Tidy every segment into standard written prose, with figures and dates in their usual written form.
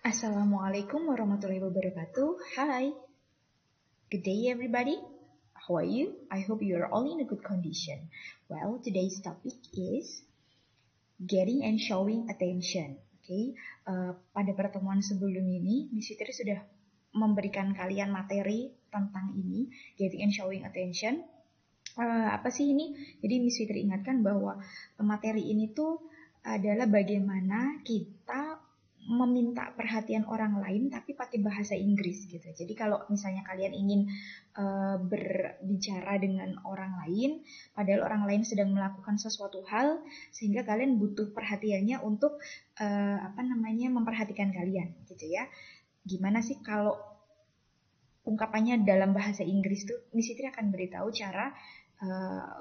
Assalamualaikum warahmatullahi wabarakatuh. Hi, good day everybody. How are you? I hope you are all in a good condition. Well, today's topic is getting and showing attention. Okay, pada pertemuan sebelum ini, Miss Fitri sudah memberikan kalian materi tentang ini, getting and showing attention. Apa sih ini? Jadi Miss Fitri ingatkan bahwa materi ini tuh adalah bagaimana kita meminta perhatian orang lain tapi pakai bahasa Inggris gitu. Jadi kalau misalnya kalian ingin berbicara dengan orang lain, padahal orang lain sedang melakukan sesuatu hal, sehingga kalian butuh perhatiannya untuk memperhatikan kalian gitu ya. Gimana sih kalau ungkapannya dalam bahasa Inggris tuh? Miss Fitri akan beritahu cara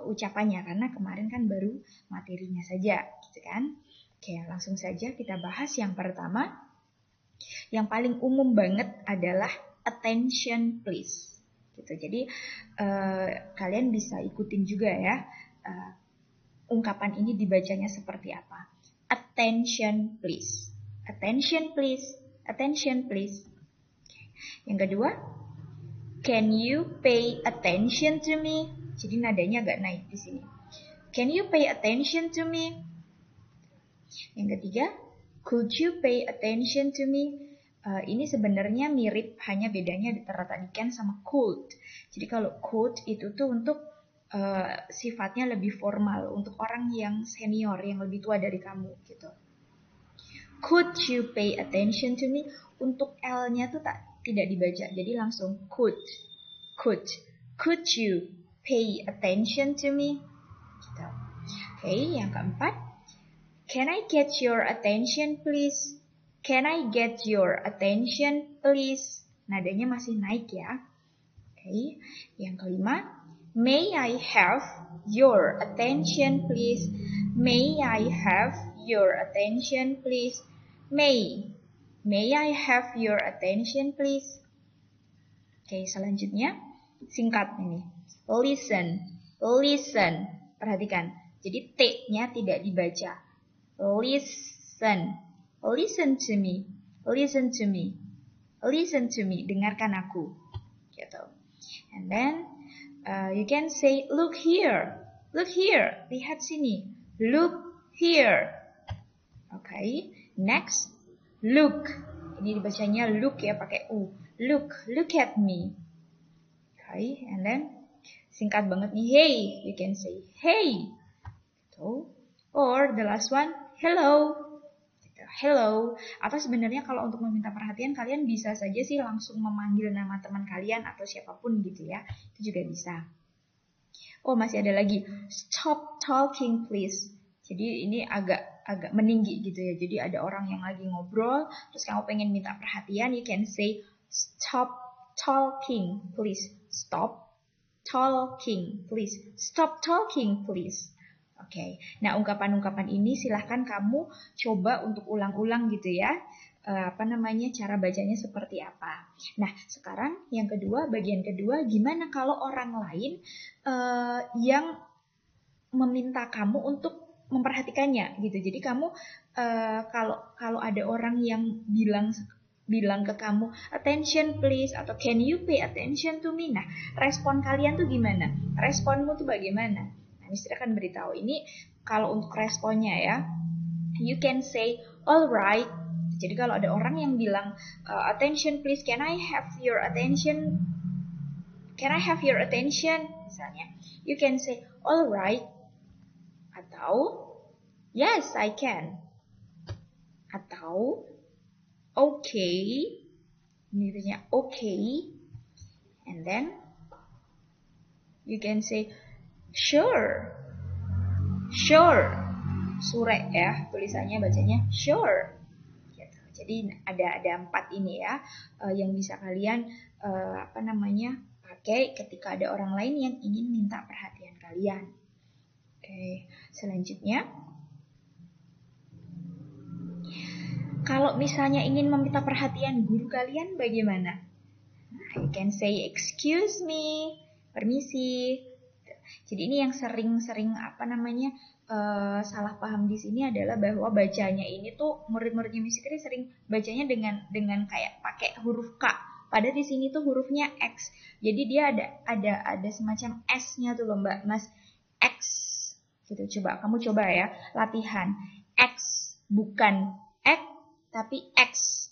ucapannya karena kemarin kan baru materinya saja gitu kan. Oke, langsung saja kita bahas yang pertama. Yang paling umum banget adalah attention please. Gitu. Jadi kalian bisa ikutin juga ya ungkapan ini dibacanya seperti apa. Attention please. Attention please. Attention please. Yang kedua, can you pay attention to me? Jadi nadanya agak naik di sini. Can you pay attention to me? Yang ketiga, could you pay attention to me? Ini sebenarnya mirip, hanya bedanya terletak di can sama could. Jadi kalau could itu tuh untuk sifatnya lebih formal, untuk orang yang senior, yang lebih tua dari kamu gitu. Could you pay attention to me? Untuk L-nya tuh tidak dibaca, jadi langsung could. Could you pay attention to me? Gitu. Oke, yang keempat, can I get your attention please? Can I get your attention please? Nadanya masih naik ya. Oke, yang kelima, may I have your attention please? May I have your attention please? May I have your attention please? Oke, selanjutnya singkat ini. Listen. Perhatikan. Jadi T-nya tidak dibaca. Listen to me. Dengarkan aku. Gitu. And then you can say look here. Lihat sini. Look here. Okay. Next, look. Ini dibacanya look ya, pakai U. Look at me. Okay, and then singkat banget nih, hey. You can say hey. So, or the last one, hello. Hello. Atau sebenarnya kalau untuk meminta perhatian, kalian bisa saja sih langsung memanggil nama teman kalian atau siapapun gitu ya. Itu juga bisa. Oh, masih ada lagi. Stop talking please. Jadi ini agak meninggi gitu ya. Jadi ada orang yang lagi ngobrol, terus kamu pengen minta perhatian, you can say stop talking please. Stop talking please. Stop talking please. Oke. Nah, ungkapan-ungkapan ini silahkan kamu coba untuk ulang-ulang gitu ya. Cara bacanya seperti apa. Nah, sekarang yang kedua, bagian kedua, gimana kalau orang lain yang meminta kamu untuk memperhatikannya gitu. Jadi kamu kalau ada orang yang bilang ke kamu attention please atau can you pay attention to me. Nah, respon kalian tuh gimana? Responmu tuh bagaimana? Nah, Mister akan beritahu ini kalau untuk responnya ya. You can say alright. Jadi kalau ada orang yang bilang attention please, can I have your attention? Can I have your attention? Misalnya, you can say alright. Atau yes, I can. Atau okay. Ini artinya okay. And then you can say sure. Sure ya, tulisannya bacanya sure. Gitu. Jadi ada 4 ini ya yang bisa kalian pakai ketika ada orang lain yang ingin minta perhatian kalian. Oke, selanjutnya, kalau misalnya ingin meminta perhatian guru kalian bagaimana? You can say excuse me, permisi. Jadi ini yang sering salah paham di sini adalah bahwa bacanya ini tuh murid-muridnya Miss Fitri sering bacanya dengan kayak pakai huruf K. Padahal di sini tuh hurufnya X. Jadi dia ada semacam S-nya tuh loh Mbak Mas. X gitu. Kamu coba ya latihan. X bukan X tapi X.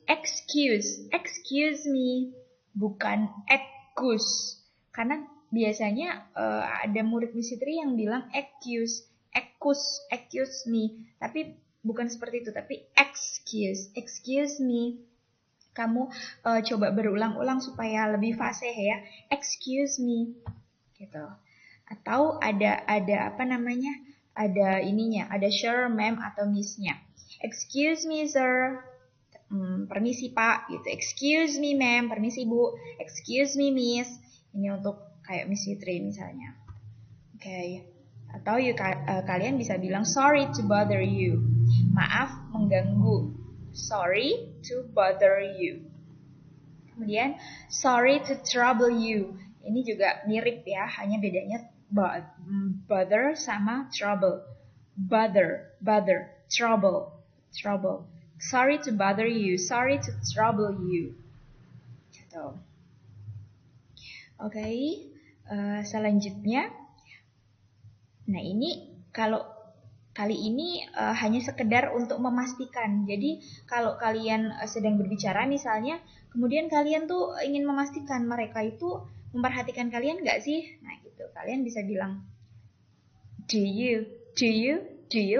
Excuse me, bukan excuse. Karena biasanya ada murid Miss Fitri yang bilang excuse me, tapi bukan seperti itu, tapi excuse me. Kamu coba berulang-ulang supaya lebih fasih ya. Excuse me, gitu. Atau ada apa namanya? Ada ininya, ada sir, ma'am atau miss-nya. Excuse me, sir. Permisi Pak, gitu. Excuse me ma'am, permisi Bu. Excuse me miss. Ini untuk kayak Miss Fitri misalnya. Oke. Atau kalian bisa bilang sorry to bother you. Maaf mengganggu. Sorry to bother you. Kemudian sorry to trouble you. Ini juga mirip ya, hanya bedanya bother sama trouble. Bother, trouble. Sorry to bother you, sorry to trouble you. Gitu. Oke, selanjutnya. Nah ini kalau kali ini hanya sekedar untuk memastikan. Jadi kalau kalian sedang berbicara misalnya, kemudian kalian tuh ingin memastikan mereka itu memperhatikan kalian nggak sih? Nah gitu, kalian bisa bilang, do you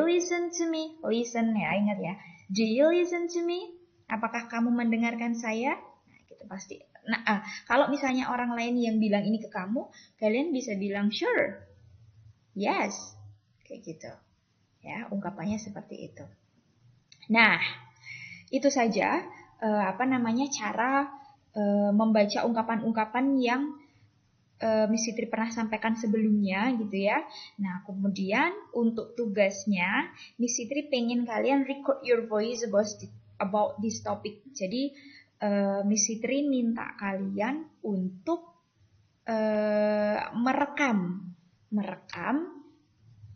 listen to me? Listen ya, ingat ya. Do you listen to me? Apakah kamu mendengarkan saya? Nah, gitu pasti. Nah, kalau misalnya orang lain yang bilang ini ke kamu, kalian bisa bilang sure. Yes. Kayak gitu. Ya, ungkapannya seperti itu. Nah, itu saja cara membaca ungkapan-ungkapan yang Miss Fitri pernah sampaikan sebelumnya gitu ya. Nah kemudian untuk tugasnya Miss Fitri pengen kalian record your voice about this topic. Jadi Miss Fitri minta kalian untuk merekam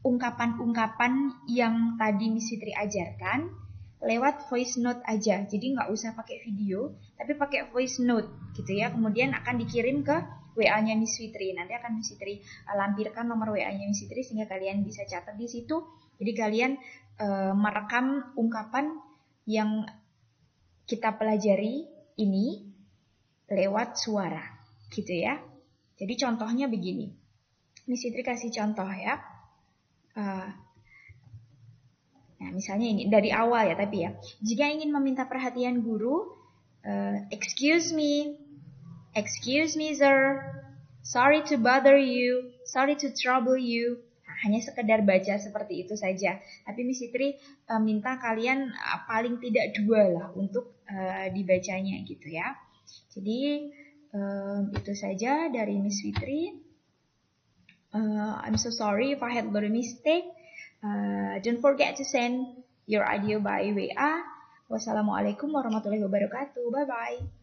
ungkapan-ungkapan yang tadi Miss Fitri ajarkan lewat voice note aja. Jadi nggak usah pakai video, tapi pakai voice note gitu ya. Kemudian akan dikirim ke WA-nya Miss Fitri. Nanti akan Miss Fitri lampirkan nomor WA-nya Miss Fitri sehingga kalian bisa catat di situ. Jadi kalian merekam ungkapan yang kita pelajari ini lewat suara, gitu ya. Jadi contohnya begini. Miss Fitri kasih contoh ya. Nah, misalnya ini dari awal ya, tapi ya. Jika ingin meminta perhatian guru, excuse me sir, sorry to bother you, sorry to trouble you. Nah, hanya sekedar baca seperti itu saja. Tapi Miss Fitri minta kalian paling tidak 2 lah untuk dibacanya gitu ya. Jadi itu saja dari Miss Fitri. I'm so sorry if I had a mistake. Don't forget to send your audio by WA. Wassalamualaikum warahmatullahi wabarakatuh. Bye bye.